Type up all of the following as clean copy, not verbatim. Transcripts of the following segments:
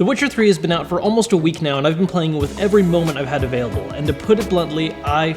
The Witcher 3 has been out for almost a week now, and I've been playing it with every moment I've had available, and to put it bluntly, I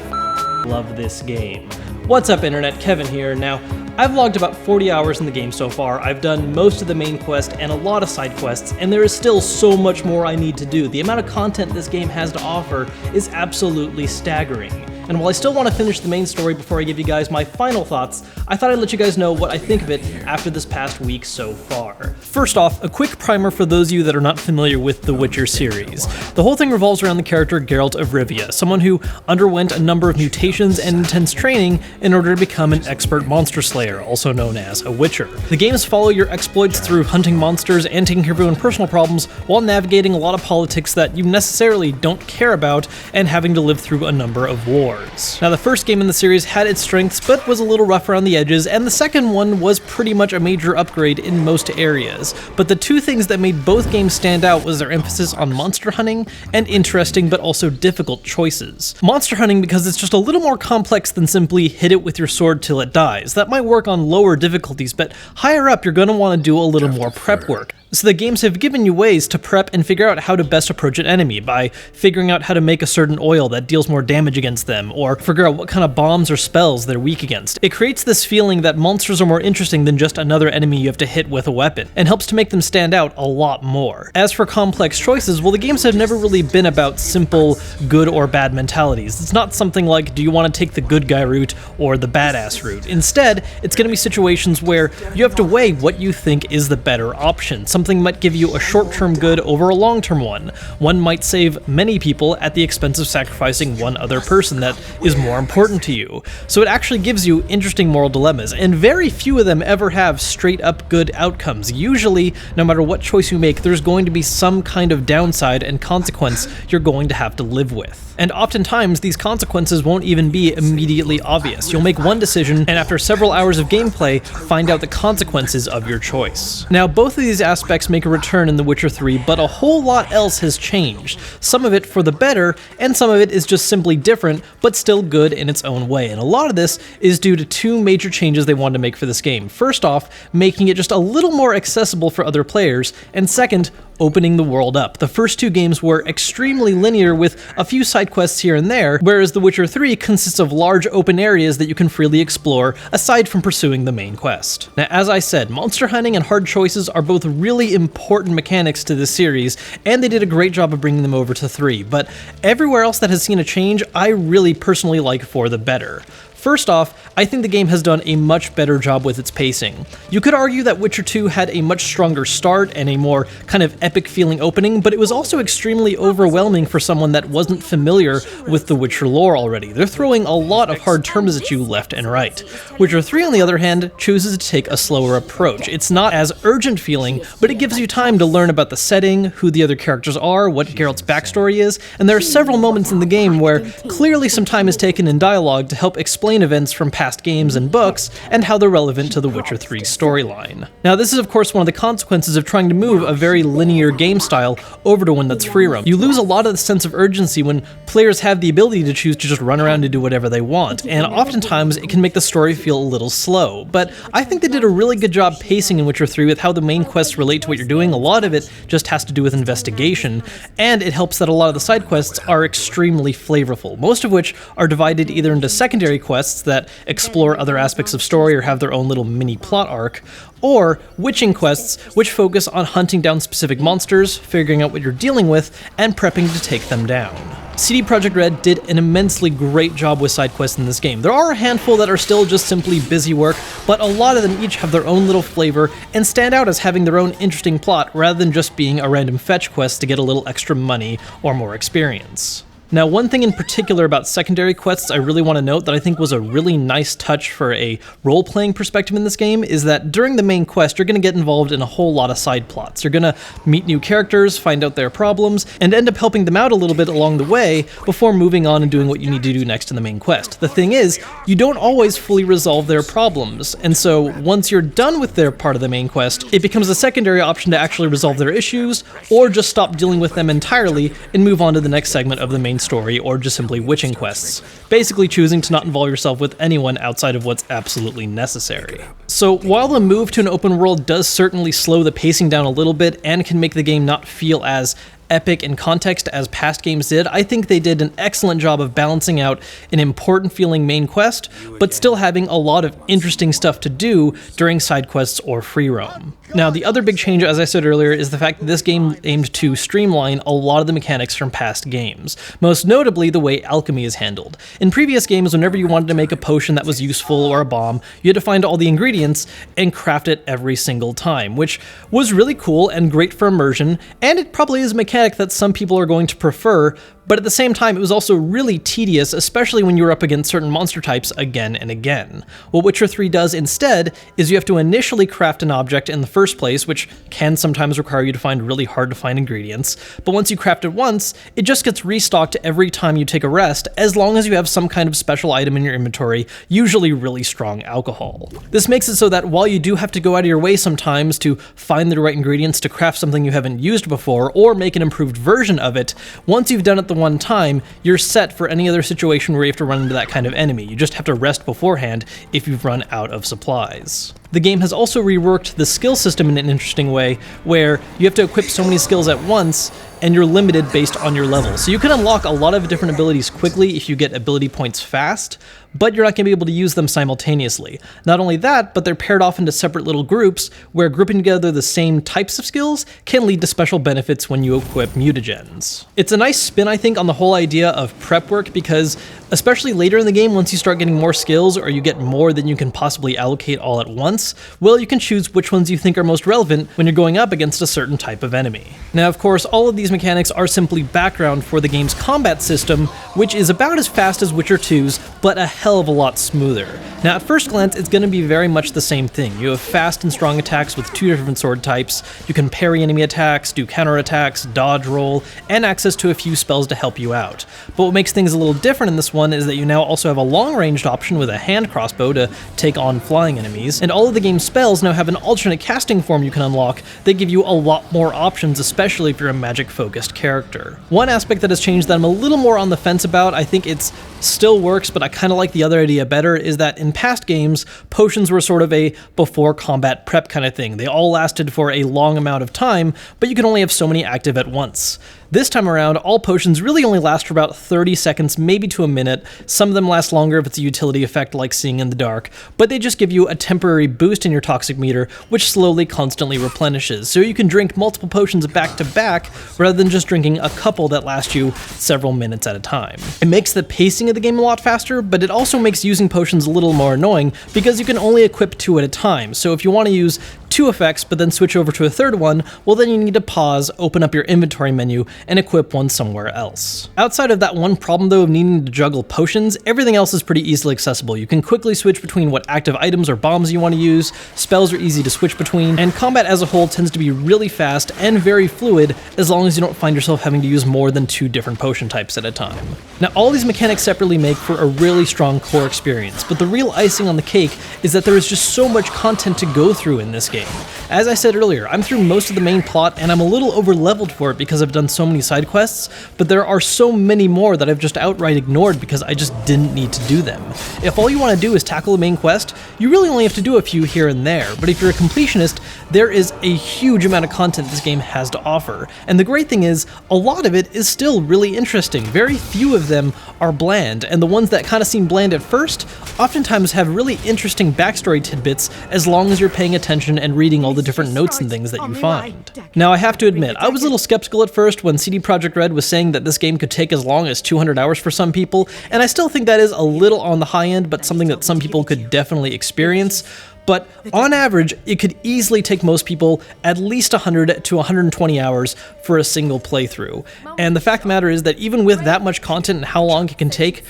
love this game. What's up internet, Kevin here. Now, I've logged about 40 hours in the game so far. I've done most of the main quest and a lot of side quests, and there is still so much more I need to do. The amount of content this game has to offer is absolutely staggering. And while I still want to finish the main story before I give you guys my final thoughts, I thought I'd let you guys know what I think of it after this past week so far. First off, a quick primer for those of you that are not familiar with the Witcher series. The whole thing revolves around the character Geralt of Rivia, someone who underwent a number of mutations and intense training in order to become an expert monster slayer, also known as a Witcher. The games follow your exploits through hunting monsters and taking care of your own personal problems while navigating a lot of politics that you necessarily don't care about and having to live through a number of wars. Now, the first game in the series had its strengths, but was a little rough around the edges, and the second one was pretty much a major upgrade in most areas. But the two things that made both games stand out was their emphasis on monster hunting and interesting but also difficult choices. Monster hunting because it's just a little more complex than simply hit it with your sword till it dies. That might work on lower difficulties, but higher up you're going to want to do a little more prep work. So the games have given you ways to prep and figure out how to best approach an enemy by figuring out how to make a certain oil that deals more damage against them, or figure out what kind of bombs or spells they're weak against. It creates this feeling that monsters are more interesting than just another enemy you have to hit with a weapon, and helps to make them stand out a lot more. As for complex choices, well, the games have never really been about simple good or bad mentalities. It's not something like, do you want to take the good guy route or the badass route? Instead, it's going to be situations where you have to weigh what you think is the better option. Something might give you a short-term good over a long-term one. One might save many people at the expense of sacrificing one other person that is more important to you. So it actually gives you interesting moral dilemmas, and very few of them ever have straight-up good outcomes. Usually, no matter what choice you make, there's going to be some kind of downside and consequence you're going to have to live with. And oftentimes, these consequences won't even be immediately obvious. You'll make one decision, and after several hours of gameplay, find out the consequences of your choice. Now, both of these aspects make a return in The Witcher 3, but a whole lot else has changed. Some of it for the better, and some of it is just simply different, but still good in its own way. And a lot of this is due to two major changes they wanted to make for this game. First off, making it just a little more accessible for other players, and second, opening the world up. The first two games were extremely linear with a few side quests here and there, whereas The Witcher 3 consists of large open areas that you can freely explore aside from pursuing the main quest. Now, as I said, monster hunting and hard choices are both really important mechanics to this series, and they did a great job of bringing them over to 3, but everywhere else that has seen a change, I really personally like for the better. First off, I think the game has done a much better job with its pacing. You could argue that Witcher 2 had a much stronger start and a more kind of epic feeling opening, but it was also extremely overwhelming for someone that wasn't familiar with the Witcher lore already. They're throwing a lot of hard terms at you left and right. Witcher 3, on the other hand, chooses to take a slower approach. It's not as urgent feeling, but it gives you time to learn about the setting, who the other characters are, what Geralt's backstory is, and there are several moments in the game where clearly some time is taken in dialogue to help explain events from past games and books, and how they're relevant to the Witcher 3 storyline. Now, this is of course one of the consequences of trying to move a very linear game style over to one that's free roam. You lose a lot of the sense of urgency when players have the ability to choose to just run around and do whatever they want, and oftentimes it can make the story feel a little slow. But I think they did a really good job pacing in Witcher 3 with how the main quests relate to what you're doing. A lot of it just has to do with investigation, and it helps that a lot of the side quests are extremely flavorful, most of which are divided either into secondary quests that explore other aspects of story or have their own little mini plot arc, or witching quests, which focus on hunting down specific monsters, figuring out what you're dealing with, and prepping to take them down. CD Projekt Red did an immensely great job with side quests in this game. There are a handful that are still just simply busy work, but a lot of them each have their own little flavor and stand out as having their own interesting plot rather than just being a random fetch quest to get a little extra money or more experience. Now, one thing in particular about secondary quests I really want to note that I think was a really nice touch for a role-playing perspective in this game is that during the main quest, you're going to get involved in a whole lot of side plots. You're going to meet new characters, find out their problems, and end up helping them out a little bit along the way before moving on and doing what you need to do next in the main quest. The thing is, you don't always fully resolve their problems, and so once you're done with their part of the main quest, it becomes a secondary option to actually resolve their issues, or just stop dealing with them entirely and move on to the next segment of the main story or just simply witching quests, basically choosing to not involve yourself with anyone outside of what's absolutely necessary. So while the move to an open world does certainly slow the pacing down a little bit and can make the game not feel as epic in context as past games did, I think they did an excellent job of balancing out an important feeling main quest, but still having a lot of interesting stuff to do during side quests or free roam. Now, the other big change, as I said earlier, is the fact that this game aimed to streamline a lot of the mechanics from past games, most notably the way alchemy is handled. In previous games, whenever you wanted to make a potion that was useful or a bomb, you had to find all the ingredients and craft it every single time, which was really cool and great for immersion, and it probably is a mechanic that some people are going to prefer, but at the same time, it was also really tedious, especially when you were up against certain monster types again and again. What Witcher 3 does instead is you have to initially craft an object in the first place, which can sometimes require you to find really hard to find ingredients, but once you craft it once, it just gets restocked every time you take a rest, as long as you have some kind of special item in your inventory, usually really strong alcohol. This makes it so that while you do have to go out of your way sometimes to find the right ingredients to craft something you haven't used before, or make an improved version of it, once you've done it the one time, you're set for any other situation where you have to run into that kind of enemy. You just have to rest beforehand if you've run out of supplies. The game has also reworked the skill system in an interesting way, where you have to equip so many skills at once, and you're limited based on your level. So you can unlock a lot of different abilities quickly if you get ability points fast, but you're not going to be able to use them simultaneously. Not only that, but they're paired off into separate little groups, where grouping together the same types of skills can lead to special benefits when you equip mutagens. It's a nice spin, I think, on the whole idea of prep work, because especially later in the game, once you start getting more skills or you get more than you can possibly allocate all at once, well, you can choose which ones you think are most relevant when you're going up against a certain type of enemy. Now, of course, all of these mechanics are simply background for the game's combat system, which is about as fast as Witcher 2's, but a hell of a lot smoother. Now, at first glance, it's going to be very much the same thing. You have fast and strong attacks with 2 different sword types, you can parry enemy attacks, do counterattacks, dodge roll, and access to a few spells to help you out. But what makes things a little different in this one is that you now also have a long-ranged option with a hand crossbow to take on flying enemies, and all of the game's spells now have an alternate casting form you can unlock that give you a lot more options, especially if you're a magic-focused character. One aspect that has changed that I'm a little more on the fence about, I think it's still works, but I kind of like the other idea better, is that in past games, potions were sort of a before combat prep kind of thing. They all lasted for a long amount of time, but you can only have so many active at once. This time around, all potions really only last for about 30 seconds, maybe to a minute. Some of them last longer if it's a utility effect like seeing in the dark, but they just give you a temporary boost in your toxic meter, which slowly, constantly replenishes. So you can drink multiple potions back to back, rather than just drinking a couple that last you several minutes at a time. It makes the pacing of the game a lot faster, but it also makes using potions a little more annoying, because you can only equip 2 at a time. So if you want to use 2 effects, but then switch over to a third one, well then you need to pause, open up your inventory menu, and equip one somewhere else. Outside of that one problem though of needing to juggle potions, everything else is pretty easily accessible. You can quickly switch between what active items or bombs you want to use, spells are easy to switch between, and combat as a whole tends to be really fast and very fluid as long as you don't find yourself having to use more than 2 different potion types at a time. Now, all these mechanics separately make for a really strong core experience, but the real icing on the cake is that there is just so much content to go through in this game. As I said earlier, I'm through most of the main plot and I'm a little over-leveled for it because I've done so many side quests, but there are so many more that I've just outright ignored because I just didn't need to do them. If all you want to do is tackle the main quest, you really only have to do a few here and there, but if you're a completionist, there is a huge amount of content this game has to offer. And the great thing is, a lot of it is still really interesting. Very few of them are bland, and the ones that kind of seem bland at first oftentimes have really interesting backstory tidbits as long as you're paying attention and reading all the different notes and things that you find. Now, I have to admit, I was a little skeptical at first when CD Projekt Red was saying that this game could take as long as 200 hours for some people, and I still think that is a little on the high end, but something that some people could definitely experience. But on average, it could easily take most people at least 100 to 120 hours for a single playthrough. And the fact of the matter is that even with that much content and how long it can take,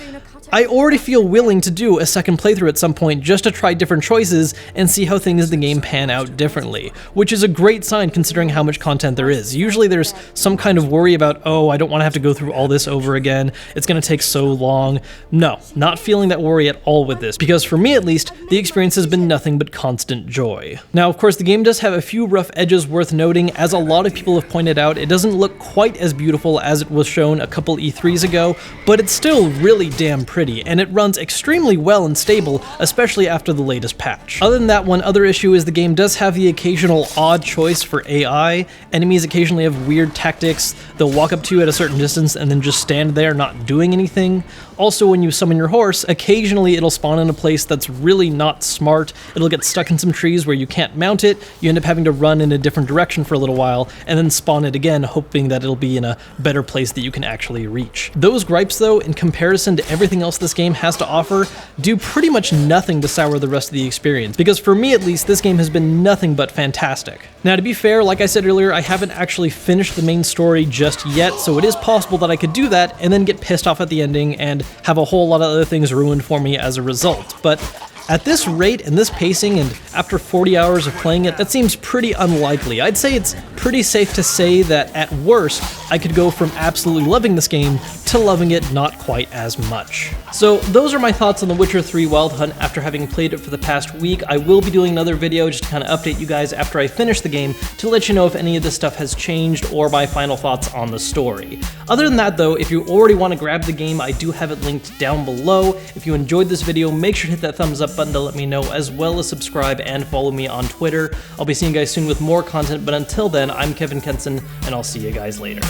I already feel willing to do a second playthrough at some point just to try different choices and see how things in the game pan out differently, which is a great sign considering how much content there is. Usually there's some kind of worry about, oh, I don't want to have to go through all this over again, it's going to take so long. No, not feeling that worry at all with this, because for me at least, the experience has been nothing but constant joy. Now, of course, the game does have a few rough edges worth noting. As a lot of people have pointed out, it doesn't look quite as beautiful as it was shown a couple E3s ago, but it's still really damn pretty, and it runs extremely well and stable, especially after the latest patch. Other than that, one other issue is the game does have the occasional odd choice for AI. Enemies occasionally have weird tactics. They'll walk up to you at a certain distance and then just stand there not doing anything. Also, when you summon your horse, occasionally it'll spawn in a place that's really not smart. It'll get stuck in some trees where you can't mount it, you end up having to run in a different direction for a little while, and then spawn it again, hoping that it'll be in a better place that you can actually reach. Those gripes, though, in comparison to everything else this game has to offer, do pretty much nothing to sour the rest of the experience, because for me at least, this game has been nothing but fantastic. Now, to be fair, like I said earlier, I haven't actually finished the main story just yet, so it is possible that I could do that and then get pissed off at the ending and have a whole lot of other things ruined for me as a result. But at this rate and this pacing, and after 40 hours of playing it, that seems pretty unlikely. I'd say it's pretty safe to say that at worst, I could go from absolutely loving this game to loving it not quite as much. So those are my thoughts on The Witcher 3 Wild Hunt after having played it for the past week. I will be doing another video just to kind of update you guys after I finish the game to let you know if any of this stuff has changed or my final thoughts on the story. Other than that though, if you already want to grab the game, I do have it linked down below. If you enjoyed this video, make sure to hit that thumbs up button to let me know, as well as subscribe and follow me on Twitter. I'll be seeing you guys soon with more content, but until then, I'm Kevin Kenson, and I'll see you guys later.